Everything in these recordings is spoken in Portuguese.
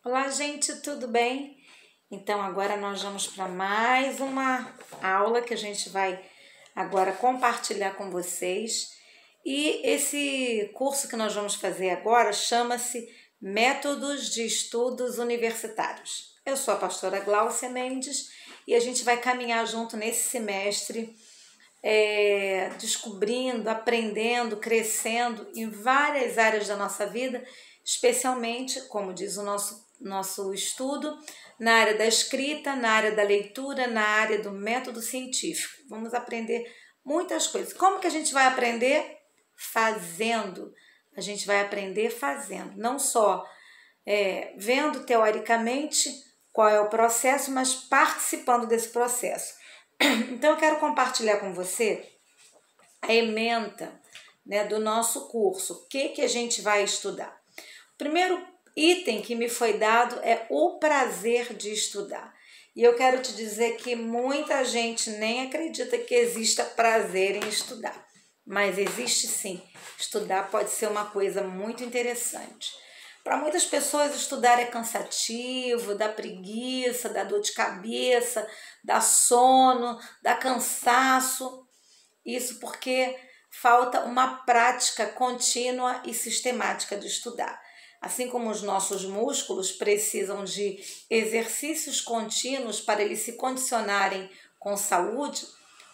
Olá, gente, tudo bem? Então, agora nós vamos para mais uma aula que a gente vai agora compartilhar com vocês. E esse curso que nós vamos fazer agora chama-se Métodos de Estudos Universitários. Eu sou a pastora Gláucia Mendes e a gente vai caminhar junto nesse semestre, descobrindo, aprendendo, crescendo em várias áreas da nossa vida, especialmente, como diz o nosso estudo, na área da escrita, na área da leitura, na área do método científico. Vamos aprender muitas coisas. Como que a gente vai aprender? Fazendo. A gente vai aprender fazendo, não só vendo teoricamente qual é o processo, mas participando desse processo. Então, eu quero compartilhar com você a ementa, do nosso curso. O que a gente vai estudar? O primeiro item que me foi dado é o prazer de estudar. E eu quero te dizer que muita gente nem acredita que exista prazer em estudar. Mas existe sim. Estudar pode ser uma coisa muito interessante. Para muitas pessoas, estudar é cansativo, dá preguiça, dá dor de cabeça, dá sono, dá cansaço. Isso porque falta uma prática contínua e sistemática de estudar. Assim como os nossos músculos precisam de exercícios contínuos para eles se condicionarem com saúde,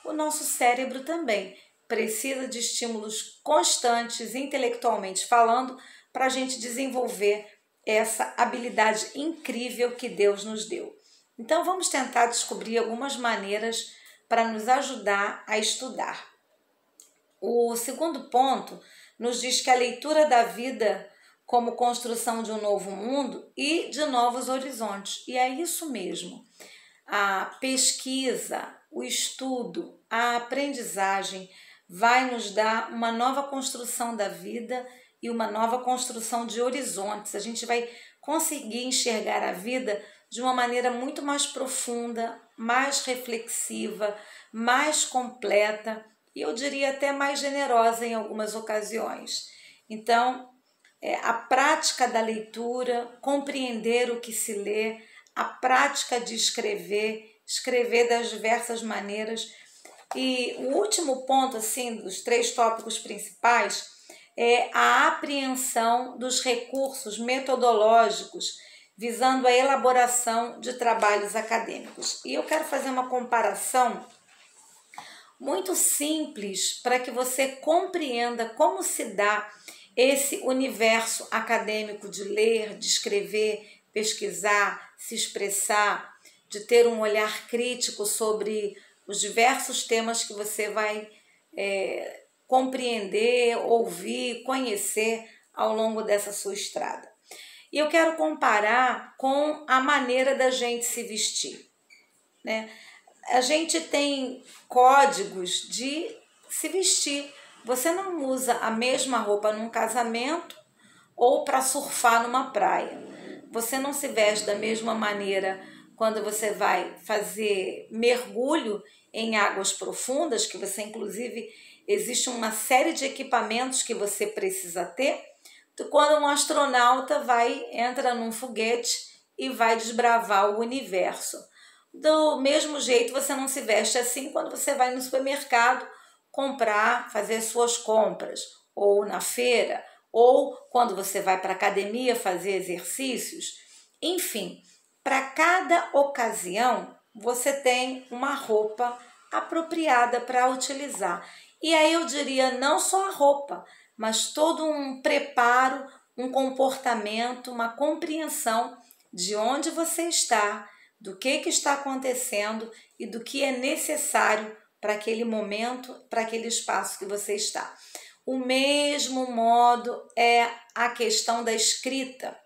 o nosso cérebro também precisa de estímulos constantes, intelectualmente falando, para a gente desenvolver essa habilidade incrível que Deus nos deu. Então, vamos tentar descobrir algumas maneiras para nos ajudar a estudar. O segundo ponto nos diz que a leitura da vida como construção de um novo mundo e de novos horizontes. E é isso mesmo. A pesquisa, o estudo, a aprendizagem vai nos dar uma nova construção da vida e uma nova construção de horizontes. A gente vai conseguir enxergar a vida de uma maneira muito mais profunda, mais reflexiva, mais completa e eu diria até mais generosa em algumas ocasiões. Então, a prática da leitura, compreender o que se lê, a prática de escrever das diversas maneiras. E o último ponto, assim, dos 3 tópicos principais, é a apreensão dos recursos metodológicos visando a elaboração de trabalhos acadêmicos. E eu quero fazer uma comparação muito simples para que você compreenda como se dá esse universo acadêmico de ler, de escrever, pesquisar, se expressar, de ter um olhar crítico sobre os diversos temas que você vai compreender, ouvir, conhecer ao longo dessa sua estrada. E eu quero comparar com a maneira da gente se vestir, né? A gente tem códigos de se vestir. Você não usa a mesma roupa num casamento ou para surfar numa praia. Você não se veste da mesma maneira quando você vai fazer mergulho em águas profundas, que você inclusive existe uma série de equipamentos que você precisa ter, quando um astronauta entra num foguete e vai desbravar o universo. Do mesmo jeito, você não se veste assim quando você vai no supermercado comprar, fazer suas compras, ou na feira, ou quando você vai para a academia fazer exercícios. Enfim, para cada ocasião, você tem uma roupa apropriada para utilizar. E aí eu diria não só a roupa, mas todo um preparo, um comportamento, uma compreensão de onde você está, do que está acontecendo e do que é necessário para aquele momento, para aquele espaço que você está. O mesmo modo é a questão da escrita.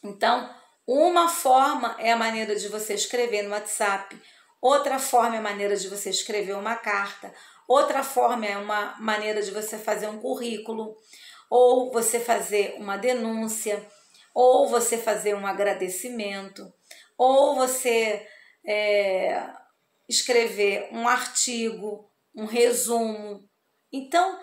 Então, uma forma é a maneira de você escrever no WhatsApp, outra forma é a maneira de você escrever uma carta, outra forma é uma maneira de você fazer um currículo, ou você fazer uma denúncia, ou você fazer um agradecimento, ou você escrever um artigo, um resumo. Então,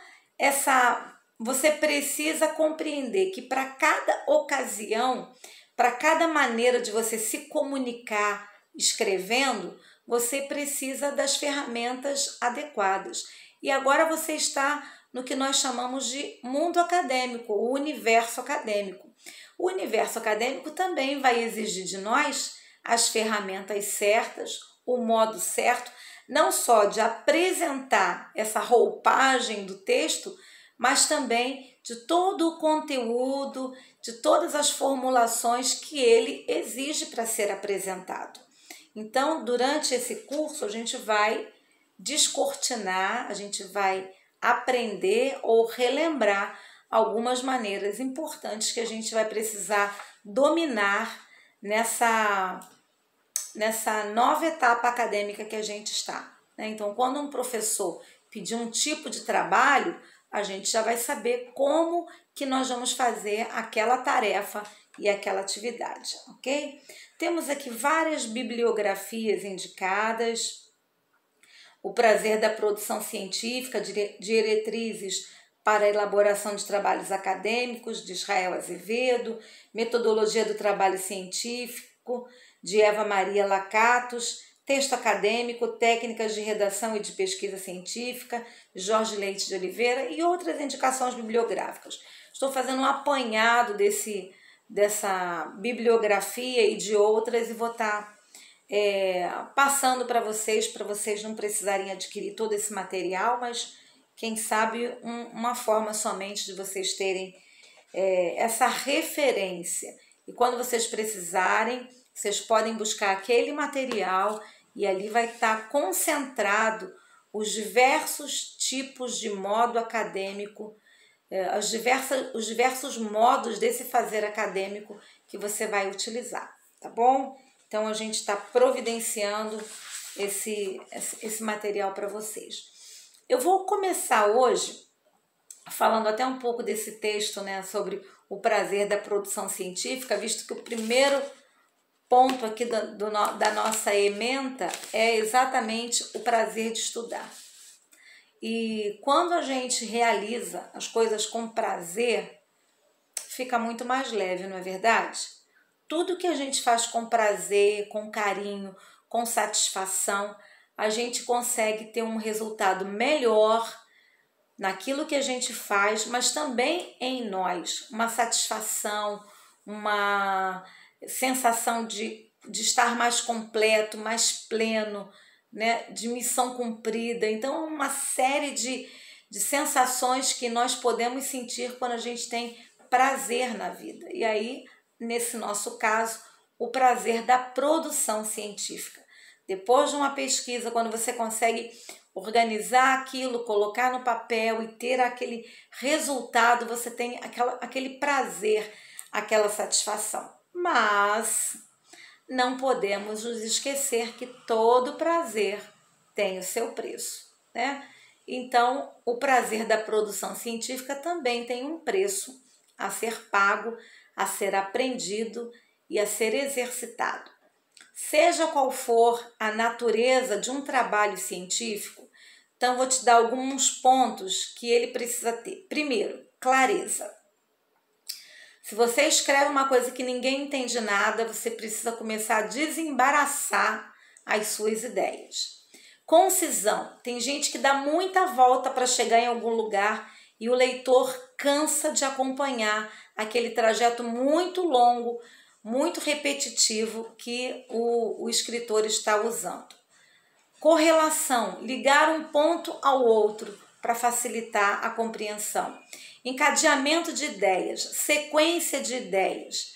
você precisa compreender que para cada ocasião, para cada maneira de você se comunicar escrevendo, você precisa das ferramentas adequadas. E agora você está no que nós chamamos de mundo acadêmico, o universo acadêmico. O universo acadêmico também vai exigir de nós as ferramentas certas, o modo certo, não só de apresentar essa roupagem do texto, mas também de todo o conteúdo, de todas as formulações que ele exige para ser apresentado. Então, durante esse curso, a gente vai descortinar, a gente vai aprender ou relembrar algumas maneiras importantes que a gente vai precisar dominar nessa nova etapa acadêmica que a gente está. Então, quando um professor pedir um tipo de trabalho, a gente já vai saber como que nós vamos fazer aquela tarefa e aquela atividade, ok? Temos aqui várias bibliografias indicadas. O Prazer da Produção Científica, Diretrizes para a Elaboração de Trabalhos Acadêmicos, de Israel Azevedo, Metodologia do Trabalho Científico, de Eva Maria Lacatos, Texto Acadêmico, Técnicas de Redação e de Pesquisa Científica, Jorge Leite de Oliveira e outras indicações bibliográficas. Estou fazendo um apanhado dessa bibliografia e de outras e vou estar passando para vocês não precisarem adquirir todo esse material, mas quem sabe uma forma somente de vocês terem essa referência. E quando vocês precisarem, vocês podem buscar aquele material e ali vai estar concentrado os diversos tipos de modo acadêmico, os diversos modos desse fazer acadêmico que você vai utilizar, tá bom? Então, a gente está providenciando esse material para vocês. Eu vou começar hoje falando até um pouco desse texto, né, sobre o prazer da produção científica, visto que o primeiro ponto aqui da nossa ementa é exatamente o prazer de estudar. E quando a gente realiza as coisas com prazer, fica muito mais leve, não é verdade? Tudo que a gente faz com prazer, com carinho, com satisfação, a gente consegue ter um resultado melhor naquilo que a gente faz, mas também em nós, uma satisfação, uma sensação de estar mais completo, mais pleno, né? De missão cumprida. Então, uma série de sensações que nós podemos sentir quando a gente tem prazer na vida. E aí, nesse nosso caso, o prazer da produção científica. Depois de uma pesquisa, quando você consegue organizar aquilo, colocar no papel e ter aquele resultado, você tem aquele prazer, aquela satisfação. Mas não podemos nos esquecer que todo prazer tem o seu preço, né? Então, o prazer da produção científica também tem um preço a ser pago, a ser aprendido e a ser exercitado. Seja qual for a natureza de um trabalho científico, então vou te dar alguns pontos que ele precisa ter. Primeiro, clareza. Se você escreve uma coisa que ninguém entende nada, você precisa começar a desembaraçar as suas ideias. Concisão. Tem gente que dá muita volta para chegar em algum lugar e o leitor cansa de acompanhar aquele trajeto muito longo, muito repetitivo que o escritor está usando. Correlação, ligar um ponto ao outro para facilitar a compreensão. Encadeamento de ideias, sequência de ideias.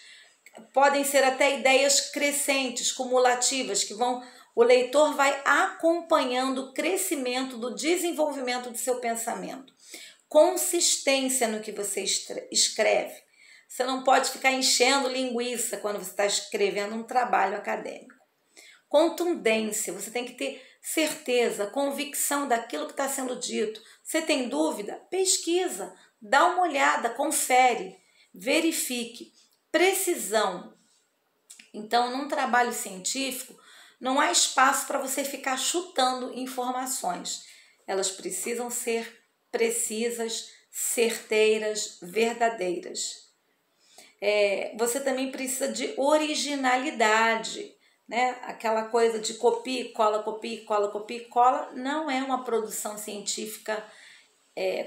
Podem ser até ideias crescentes, cumulativas, que o leitor vai acompanhando o crescimento do desenvolvimento do seu pensamento. Consistência no que você escreve. Você não pode ficar enchendo linguiça quando você está escrevendo um trabalho acadêmico. Contundência, você tem que ter certeza, convicção daquilo que está sendo dito. Você tem dúvida? Pesquisa, dá uma olhada, confere, verifique. Precisão. Então, num trabalho científico, não há espaço para você ficar chutando informações. Elas precisam ser precisas, certeiras, verdadeiras. você também precisa de originalidade, né? Aquela coisa de copia e cola, copia e cola, copia e cola, não é uma produção científica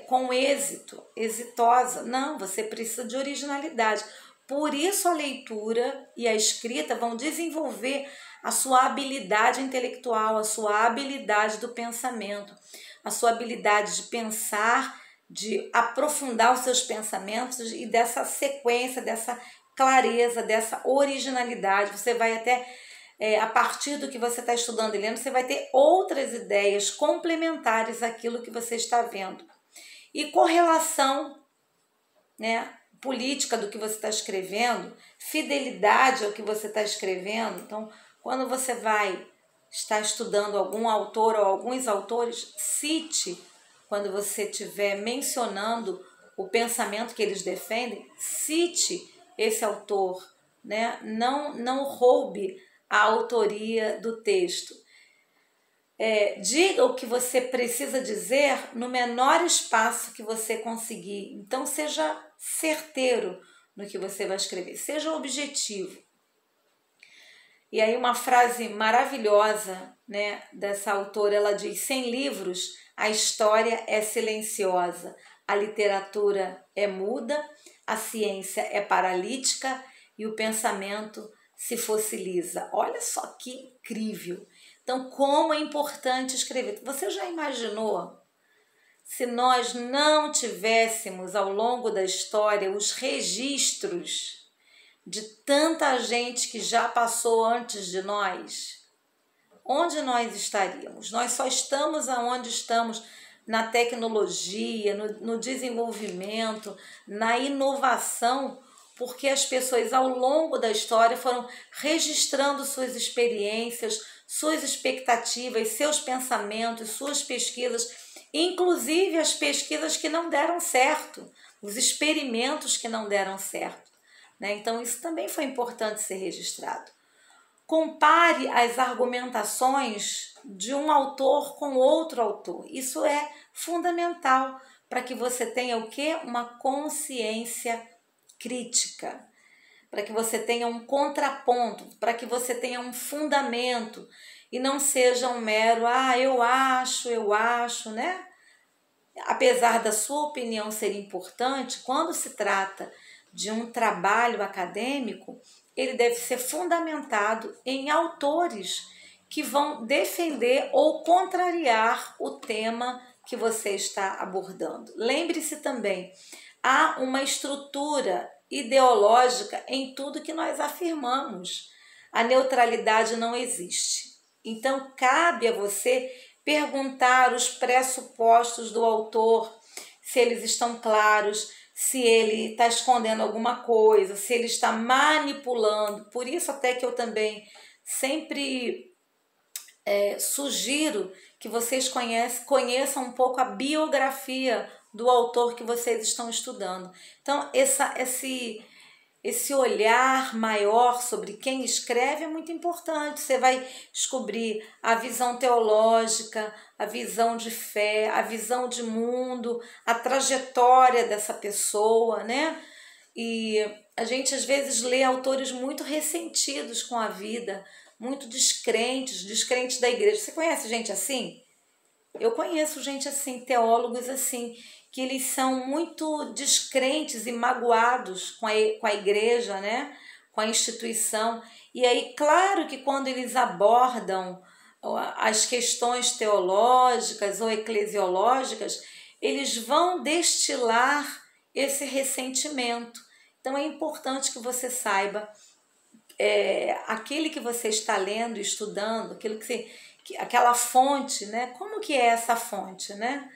com êxito, exitosa. Não, você precisa de originalidade. Por isso a leitura e a escrita vão desenvolver a sua habilidade intelectual, a sua habilidade do pensamento, a sua habilidade de pensar, de aprofundar os seus pensamentos e dessa sequência, dessa clareza, dessa originalidade. Você vai até, a partir do que você está estudando e lendo, você vai ter outras ideias complementares àquilo que você está vendo. E correlação, né, política do que você está escrevendo, fidelidade ao que você está escrevendo. Então, quando você vai estar estudando algum autor ou alguns autores, cite, quando você estiver mencionando o pensamento que eles defendem, cite esse autor, né? Não roube a autoria do texto. Diga o que você precisa dizer no menor espaço que você conseguir. Então, seja certeiro no que você vai escrever, seja objetivo. E aí uma frase maravilhosa, né, dessa autora, ela diz: sem livros, a história é silenciosa, a literatura é muda, a ciência é paralítica e o pensamento se fossiliza. Olha só que incrível! Então, como é importante escrever. Você já imaginou se nós não tivéssemos ao longo da história os registros de tanta gente que já passou antes de nós? Onde nós estaríamos? Nós só estamos aonde estamos na tecnologia, no desenvolvimento, na inovação, porque as pessoas ao longo da história foram registrando suas experiências, suas expectativas, seus pensamentos, suas pesquisas, inclusive as pesquisas que não deram certo, os experimentos que não deram certo, né? Então isso também foi importante ser registrado. Compare as argumentações de um autor com outro autor. Isso é fundamental para que você tenha o quê? Uma consciência crítica, para que você tenha um contraponto, para que você tenha um fundamento e não seja um mero eu acho, né? Apesar da sua opinião ser importante, quando se trata de um trabalho acadêmico, ele deve ser fundamentado em autores que vão defender ou contrariar o tema que você está abordando. Lembre-se também, há uma estrutura ideológica em tudo que nós afirmamos. A neutralidade não existe. Então, cabe a você perguntar os pressupostos do autor, se eles estão claros, se ele está escondendo alguma coisa, se ele está manipulando. Por isso até que eu também sempre sugiro que vocês conheçam um pouco a biografia do autor que vocês estão estudando. Então, esse olhar maior sobre quem escreve é muito importante. Você vai descobrir a visão teológica, a visão de fé, a visão de mundo, a trajetória dessa pessoa, né? E a gente às vezes lê autores muito ressentidos com a vida, muito descrentes da igreja. Você conhece gente assim? Eu conheço gente assim, teólogos assim, que eles são muito descrentes e magoados com a igreja, né? Com a instituição. E aí, claro que quando eles abordam as questões teológicas ou eclesiológicas, eles vão destilar esse ressentimento. Então é importante que você saiba aquele que você está lendo, estudando, aquela fonte, né? Como que é essa fonte, né?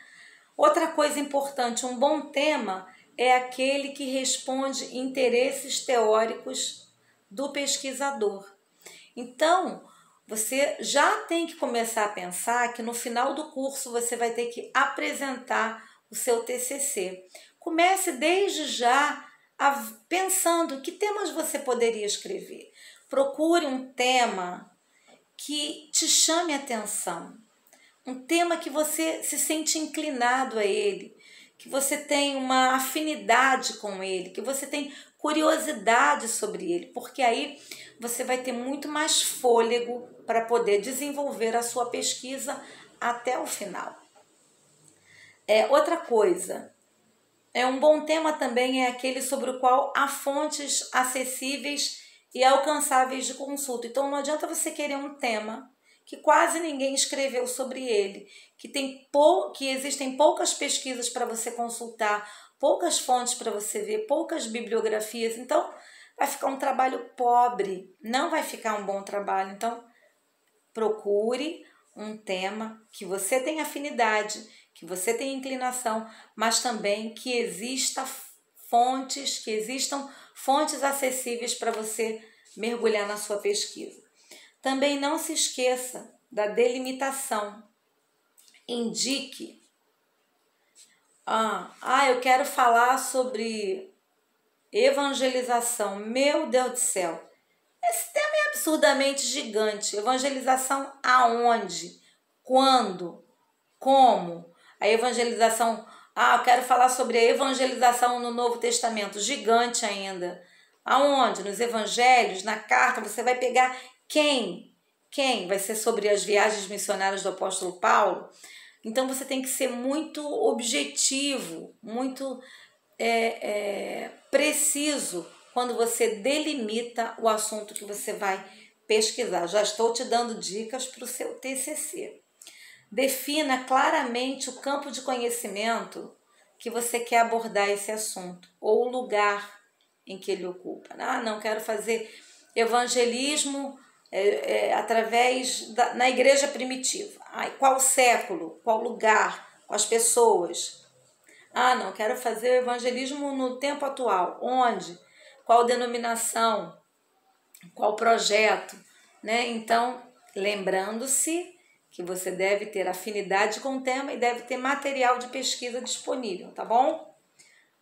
Outra coisa importante, um bom tema é aquele que responde interesses teóricos do pesquisador. Então, você já tem que começar a pensar que no final do curso você vai ter que apresentar o seu TCC. Comece desde já pensando que temas você poderia escrever. Procure um tema que te chame a atenção, um tema que você se sente inclinado a ele, que você tem uma afinidade com ele, que você tem curiosidade sobre ele, porque aí você vai ter muito mais fôlego para poder desenvolver a sua pesquisa até o final. Outra coisa, um bom tema também é aquele sobre o qual há fontes acessíveis e alcançáveis de consulta. Então não adianta você querer um tema que quase ninguém escreveu sobre ele, que existem poucas pesquisas para você consultar, poucas fontes para você ver, poucas bibliografias. Então vai ficar um trabalho pobre, não vai ficar um bom trabalho. Então procure um tema que você tem afinidade, que você tem inclinação, mas também que existam fontes acessíveis para você mergulhar na sua pesquisa. Também não se esqueça da delimitação. Indique. Eu quero falar sobre evangelização. Meu Deus do céu. Esse tema é absurdamente gigante. Evangelização aonde? Quando? Como? A evangelização... eu quero falar sobre a evangelização no Novo Testamento. Gigante ainda. Aonde? Nos evangelhos, na carta, você vai pegar quem? Quem? Vai ser sobre as viagens missionárias do apóstolo Paulo? Então você tem que ser muito objetivo, muito preciso quando você delimita o assunto que você vai pesquisar. Já estou te dando dicas para o seu TCC. Defina claramente o campo de conhecimento que você quer abordar esse assunto, ou o lugar em que ele ocupa. Não quero fazer evangelismo na igreja primitiva. Qual século? Qual lugar? Quais pessoas? Não, quero fazer o evangelismo no tempo atual. Onde? Qual denominação? Qual projeto? Então, lembrando-se que você deve ter afinidade com o tema e deve ter material de pesquisa disponível, tá bom?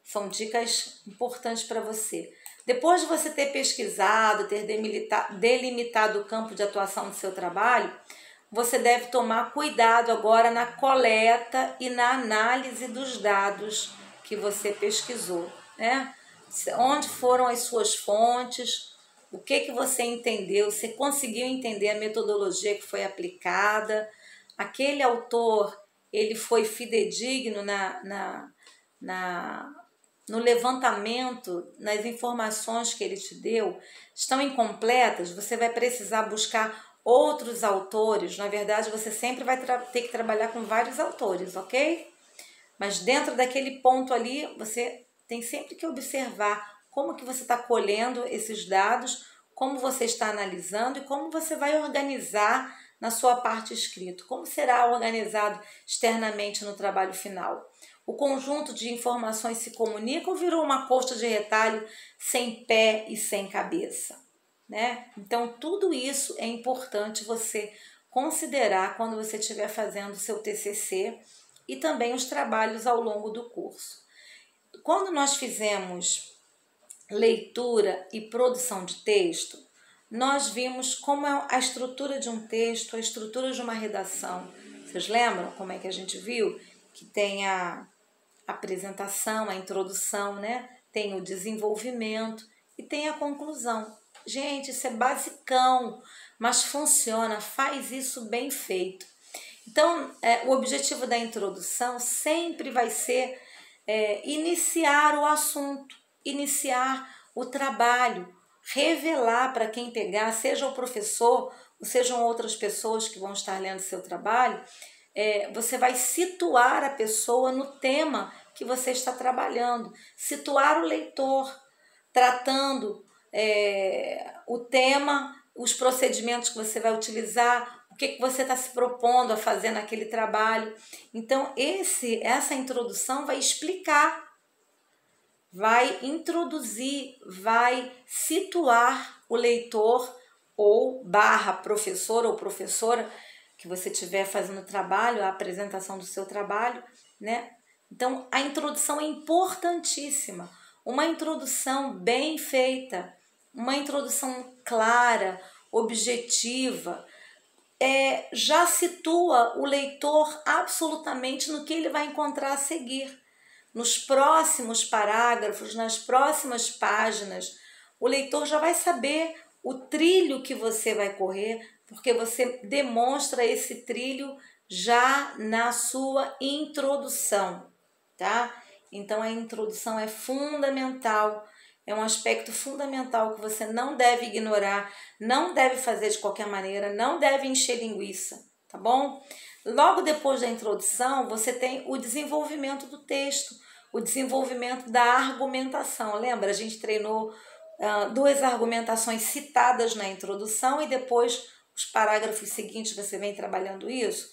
São dicas importantes para você. Depois de você ter pesquisado, ter delimitado o campo de atuação do seu trabalho, você deve tomar cuidado agora na coleta e na análise dos dados que você pesquisou, né? Onde foram as suas fontes, o que você entendeu, você conseguiu entender a metodologia que foi aplicada, aquele autor, ele foi fidedigno no levantamento, nas informações que ele te deu, estão incompletas, você vai precisar buscar outros autores. Na verdade, você sempre vai ter que trabalhar com vários autores, ok? Mas dentro daquele ponto ali, você tem sempre que observar como que você está colhendo esses dados, como você está analisando e como você vai organizar na sua parte escrita, como será organizado externamente no trabalho final. O conjunto de informações se comunica ou virou uma coxa de retalho sem pé e sem cabeça, né? Então, tudo isso é importante você considerar quando você estiver fazendo o seu TCC e também os trabalhos ao longo do curso. Quando nós fizemos leitura e produção de texto, nós vimos como é a estrutura de um texto, a estrutura de uma redação. Vocês lembram como é que a gente viu? Que tem a apresentação, a introdução, né? Tem o desenvolvimento e tem a conclusão. Gente, isso é basicão, mas funciona, faz isso bem feito. Então, o objetivo da introdução sempre vai ser iniciar o assunto, iniciar o trabalho, revelar para quem pegar, seja o professor, ou sejam outras pessoas que vão estar lendo seu trabalho, você vai situar a pessoa no tema que você está trabalhando, situar o leitor, tratando o tema, os procedimentos que você vai utilizar, o que você está se propondo a fazer naquele trabalho. Então, essa introdução vai explicar, vai introduzir, vai situar o leitor ou professor ou professora que você estiver fazendo o trabalho, a apresentação do seu trabalho, né? Então, a introdução é importantíssima. Uma introdução bem feita, uma introdução clara, objetiva, já situa o leitor absolutamente no que ele vai encontrar a seguir. nos próximos parágrafos, nas próximas páginas, o leitor já vai saber o trilho que você vai correr, porque você demonstra esse trilho já na sua introdução, tá? Então a introdução é fundamental, é um aspecto fundamental que você não deve ignorar, não deve fazer de qualquer maneira, não deve encher linguiça, tá bom? Logo depois da introdução, você tem o desenvolvimento do texto, o desenvolvimento da argumentação. Lembra? A gente treinou duas argumentações citadas na introdução e depois os parágrafos seguintes você vem trabalhando isso.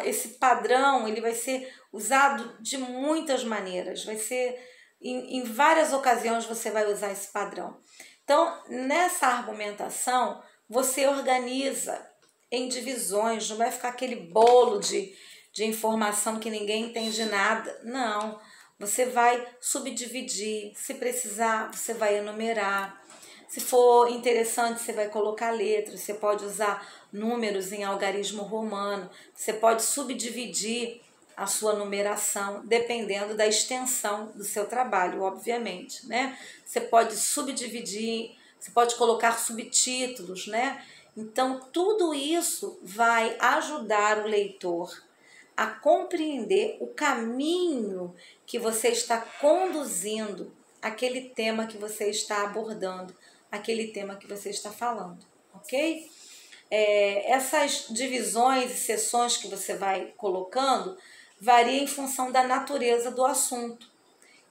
Esse padrão ele vai ser usado de muitas maneiras, vai ser em várias ocasiões você vai usar esse padrão. Então, nessa argumentação, você organiza em divisões, não vai ficar aquele bolo de informação que ninguém entende nada. Não, você vai subdividir, se precisar, você vai enumerar. Se for interessante, você vai colocar letras, você pode usar números em algarismo romano, você pode subdividir a sua numeração, dependendo da extensão do seu trabalho, obviamente, né? Você pode subdividir, você pode colocar subtítulos, né? Então, tudo isso vai ajudar o leitor a compreender o caminho que você está conduzindo, aquele tema que você está abordando, aquele tema que você está falando, ok? Essas divisões e seções que você vai colocando varia em função da natureza do assunto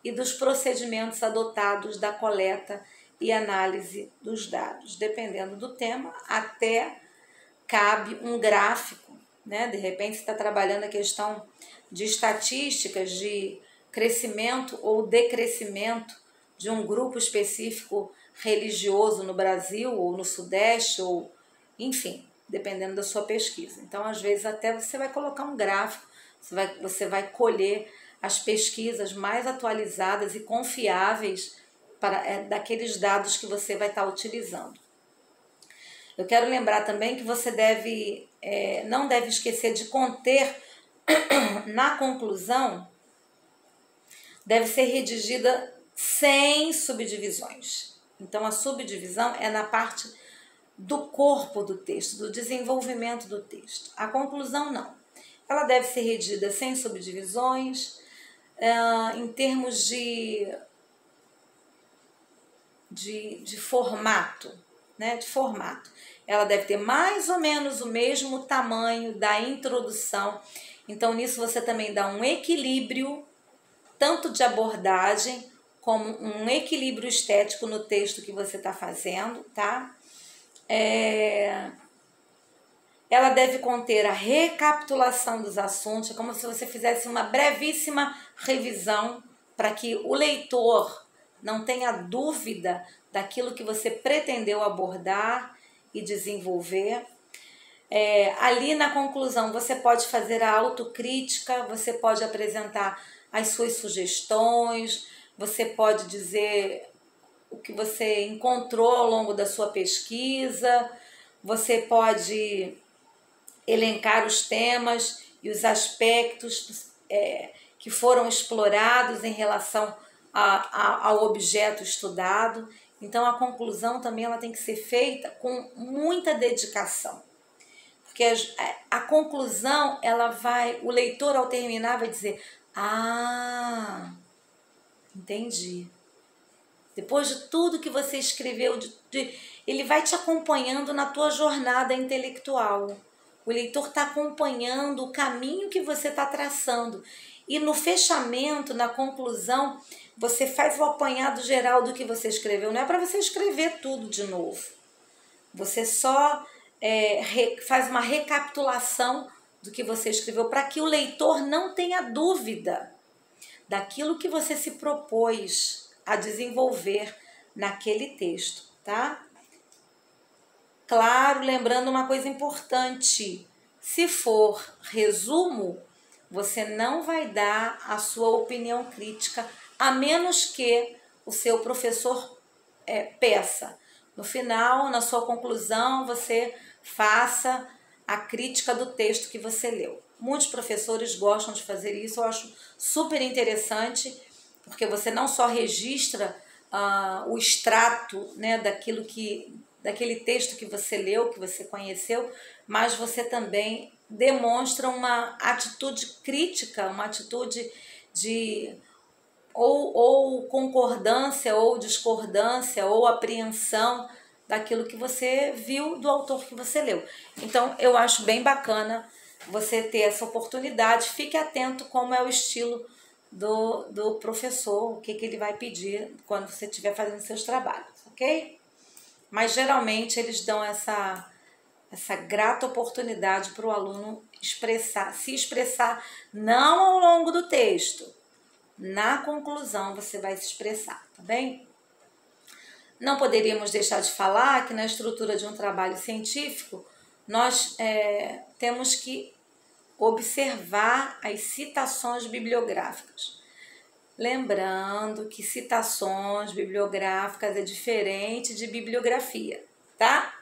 e dos procedimentos adotados da coleta e análise dos dados. Dependendo do tema, até cabe um gráfico, né? De repente você está trabalhando a questão de estatísticas de crescimento ou decrescimento de um grupo específico religioso no Brasil ou no Sudeste, ou enfim, dependendo da sua pesquisa. Então, às vezes, até você vai colocar um gráfico, você vai colher as pesquisas mais atualizadas e confiáveis daqueles dados que você vai estar utilizando. Eu quero lembrar também que você não deve esquecer de conter na conclusão, deve ser redigida sem subdivisões. Então, a subdivisão é na parte do corpo do texto, do desenvolvimento do texto. A conclusão, não. Ela deve ser redigida sem subdivisões, em termos de formato, né? De formato. Ela deve ter mais ou menos o mesmo tamanho da introdução. Então, nisso você também dá um equilíbrio, tanto de abordagem, como um equilíbrio estético no texto que você está fazendo, tá? Ela deve conter a recapitulação dos assuntos, é como se você fizesse uma brevíssima revisão para que o leitor não tenha dúvida daquilo que você pretendeu abordar e desenvolver. Ali na conclusão você pode fazer a autocrítica, você pode apresentar as suas sugestões, você pode dizer o que você encontrou ao longo da sua pesquisa, você pode elencar os temas e os aspectos que foram explorados em relação ao objeto estudado. Então, a conclusão também ela tem que ser feita com muita dedicação. Porque a conclusão, o leitor ao terminar vai dizer, entendi. Depois de tudo que você escreveu, ele vai te acompanhando na tua jornada intelectual. O leitor está acompanhando o caminho que você está traçando. E no fechamento, na conclusão, você faz o apanhado geral do que você escreveu. Não é para você escrever tudo de novo. Você só faz uma recapitulação do que você escreveu para que o leitor não tenha dúvida daquilo que você se propôs a desenvolver naquele texto, tá? Claro, lembrando uma coisa importante, se for resumo, você não vai dar a sua opinião crítica, a menos que o seu professor peça. No final, na sua conclusão, você faça a crítica do texto que você leu, Muitos professores gostam de fazer isso, eu acho super interessante, porque você não só registra o extrato, né, daquele texto que você leu, que você conheceu, mas você também demonstra uma atitude crítica, uma atitude de ou concordância, ou discordância, ou apreensão daquilo que você viu do autor que você leu. Então, eu acho bem bacana você ter essa oportunidade. Fique atento como é o estilo do professor, o que ele vai pedir quando você estiver fazendo seus trabalhos, ok? Mas, geralmente, eles dão essa grata oportunidade para o aluno se expressar não ao longo do texto. Na conclusão, você vai se expressar, tá bem? Não poderíamos deixar de falar que na estrutura de um trabalho científico, nós temos que observar as citações bibliográficas. Lembrando que citações bibliográficas é diferente de bibliografia, tá?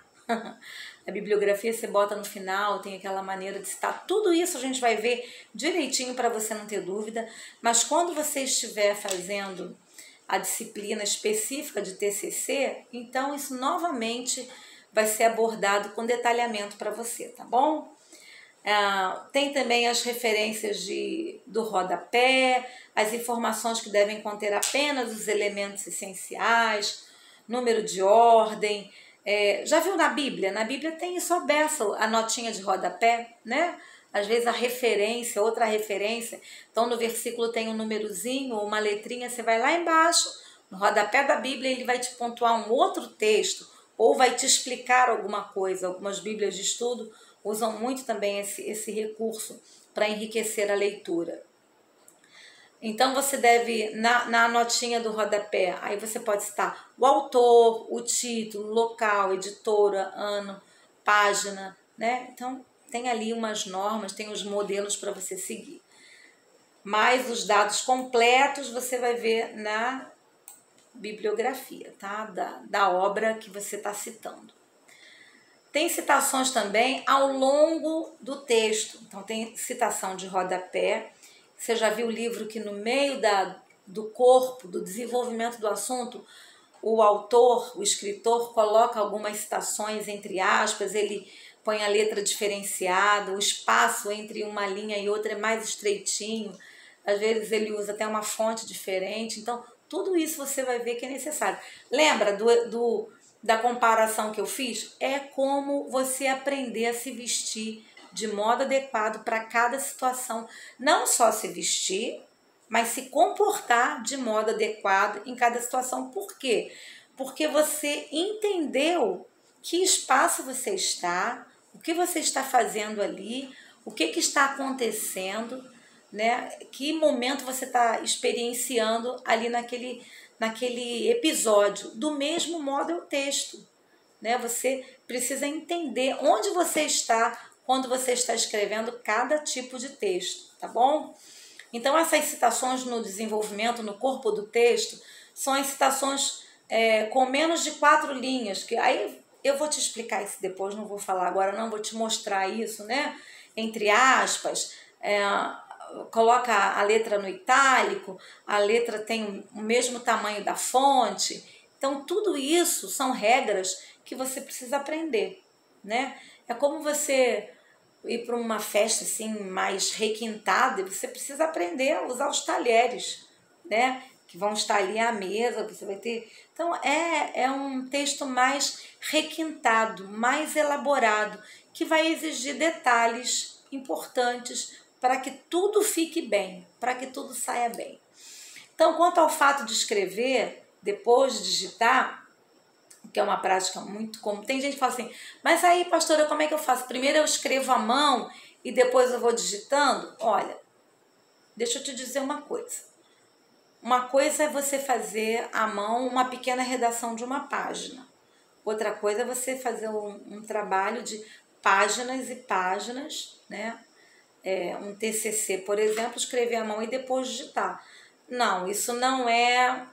A bibliografia você bota no final, tem aquela maneira de citar. Tudo isso a gente vai ver direitinho para você não ter dúvida. Mas quando você estiver fazendo a disciplina específica de TCC, então isso novamente vai ser abordado com detalhamento para você, tá bom? Tem também as referências do rodapé, as informações que devem conter apenas os elementos essenciais, número de ordem. Já viu na Bíblia? Na Bíblia tem isso aberto, a notinha de rodapé, né? Às vezes a referência, outra referência. Então no versículo tem um númerozinho, uma letrinha, você vai lá embaixo, no rodapé da Bíblia ele vai te pontuar um outro texto, ou vai te explicar alguma coisa. Algumas Bíblias de estudo usam muito também esse recurso para enriquecer a leitura. Então você deve, na notinha do rodapé, aí você pode citar o autor, o título, local, editora, ano, página, né? Então tem ali umas normas, tem os modelos para você seguir. Mas os dados completos você vai ver na bibliografia, tá? Da obra que você está citando. Tem citações também ao longo do texto. Então tem citação de rodapé. Você já viu o livro que no meio do corpo, do desenvolvimento do assunto, o autor, o escritor, coloca algumas citações entre aspas, ele põe a letra diferenciada, o espaço entre uma linha e outra é mais estreitinho, às vezes ele usa até uma fonte diferente. Então, tudo isso você vai ver que é necessário. Lembra da comparação que eu fiz? É como você aprender a se vestir de modo adequado para cada situação. Não só se vestir, mas se comportar de modo adequado em cada situação. Por quê? Porque você entendeu que espaço você está, o que você está fazendo ali, o que está acontecendo, né? Que momento você está experienciando ali naquele episódio. Do mesmo modo é o texto, né? Você precisa entender onde você está quando você está escrevendo cada tipo de texto, tá bom? Então, essas citações no desenvolvimento, no corpo do texto, são as citações com menos de 4 linhas, que aí eu vou te explicar isso depois, não vou falar agora não, vou te mostrar isso, né? Entre aspas, coloca a letra no itálico, a letra tem o mesmo tamanho da fonte. Então, tudo isso são regras que você precisa aprender, né? É como você ir para uma festa assim mais requintada, você precisa aprender a usar os talheres, né? Que vão estar ali à mesa, você vai ter. Então é um texto mais requintado, mais elaborado, que vai exigir detalhes importantes para que tudo fique bem, para que tudo saia bem. Então, quanto ao fato de escrever, depois de digitar, que é uma prática muito comum. Tem gente que fala assim, mas aí, pastora, como é que eu faço? Primeiro eu escrevo à mão e depois eu vou digitando? Olha, deixa eu te dizer uma coisa. Uma coisa é você fazer à mão uma pequena redação de uma página. Outra coisa é você fazer um trabalho de páginas e páginas, né? Um TCC, por exemplo, escrever à mão e depois digitar. Não, isso não é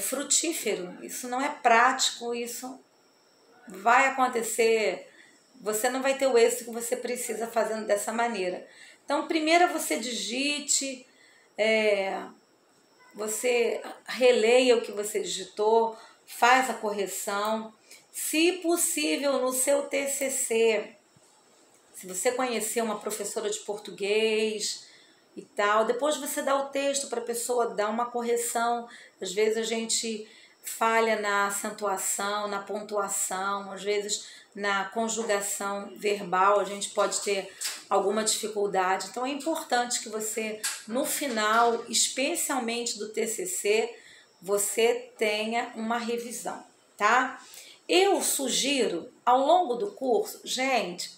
frutífero, isso não é prático, isso vai acontecer você não vai ter o êxito que você precisa fazendo dessa maneira. Então, primeiro você digite, você releia o que você digitou, faz a correção. Se possível, no seu TCC, se você conhecer uma professora de português e tal, depois você dá o texto para a pessoa dar uma correção. Às vezes a gente falha na acentuação, na pontuação, às vezes na conjugação verbal, a gente pode ter alguma dificuldade. Então é importante que você, no final, especialmente do TCC, você tenha uma revisão, tá? Eu sugiro, ao longo do curso, gente,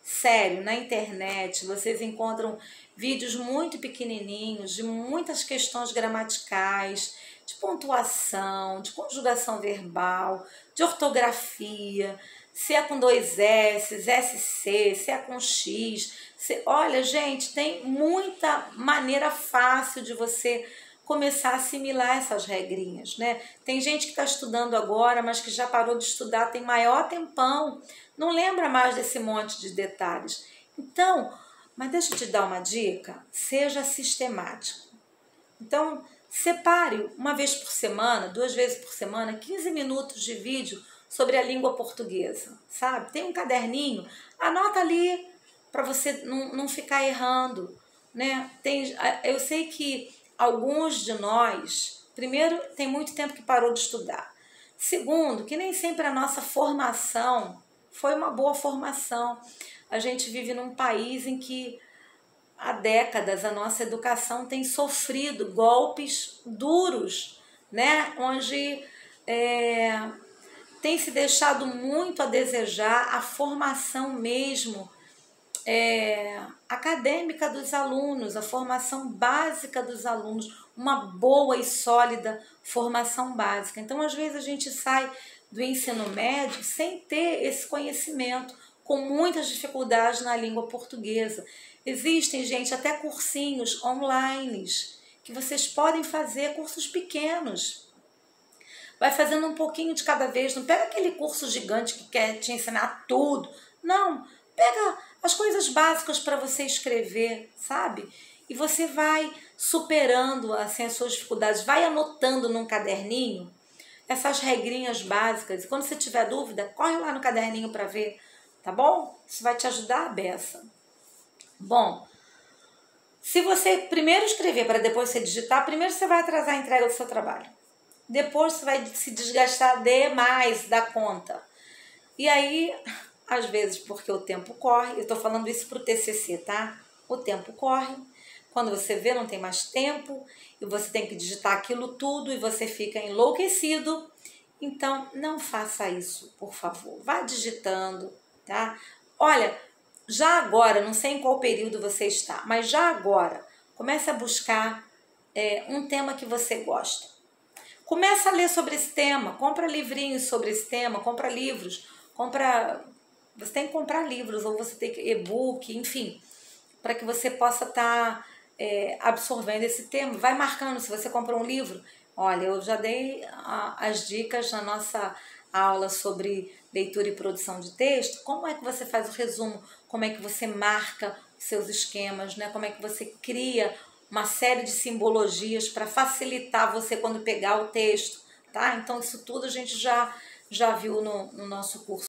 sério, na internet vocês encontram vídeos muito pequenininhos de muitas questões gramaticais, de pontuação, de conjugação verbal, de ortografia, se é com 2 S, SC, se é com X. Olha, gente, tem muita maneira fácil de você começar a assimilar essas regrinhas, né? Tem gente que está estudando agora, mas que já parou de estudar, tem maior tempão, não lembra mais desse monte de detalhes. Então, mas deixa eu te dar uma dica, seja sistemático. Então, separe uma vez por semana, 2 vezes por semana, 15 minutos de vídeo sobre a língua portuguesa, sabe? Tem um caderninho, anota ali para você não ficar errando, né? Eu sei que alguns de nós, primeiro, tem muito tempo que parou de estudar. Segundo, que nem sempre a nossa formação foi uma boa formação. A gente vive num país em que há décadas a nossa educação tem sofrido golpes duros, né? Onde tem se deixado muito a desejar a formação mesmo acadêmica dos alunos, a formação básica dos alunos, uma boa e sólida formação básica. Então, às vezes, a gente sai do ensino médio sem ter esse conhecimento, com muitas dificuldades na língua portuguesa. Existem, gente, até cursinhos online que vocês podem fazer, cursos pequenos. Vai fazendo um pouquinho de cada vez, não pega aquele curso gigante que quer te ensinar tudo. Não, pega as coisas básicas para você escrever, sabe? E você vai superando assim, as suas dificuldades, vai anotando num caderninho essas regrinhas básicas. E quando você tiver dúvida, corre lá no caderninho para ver, tá bom? Isso vai te ajudar a beça. Bom, se você primeiro escrever para depois você digitar, primeiro você vai atrasar a entrega do seu trabalho. Depois você vai se desgastar demais da conta. E aí, às vezes, porque o tempo corre, eu estou falando isso para o TCC, tá? O tempo corre, quando você vê não tem mais tempo, e você tem que digitar aquilo tudo, e você fica enlouquecido. Então, não faça isso, por favor. Vá digitando, tá? Olha, já agora, não sei em qual período você está, mas já agora, comece a buscar um tema que você gosta. Começa a ler sobre esse tema, compra livrinhos sobre esse tema, compra livros, você tem que comprar livros, ou você tem que e-book, enfim, para que você possa estar absorvendo esse tema. Vai marcando, se você compra um livro, olha, eu já dei as dicas na nossa aula sobre leitura e produção de texto, como é que você faz o resumo, como é que você marca os seus esquemas, né? Como é que você cria uma série de simbologias para facilitar você quando pegar o texto, tá? Então isso tudo a gente já viu no nosso curso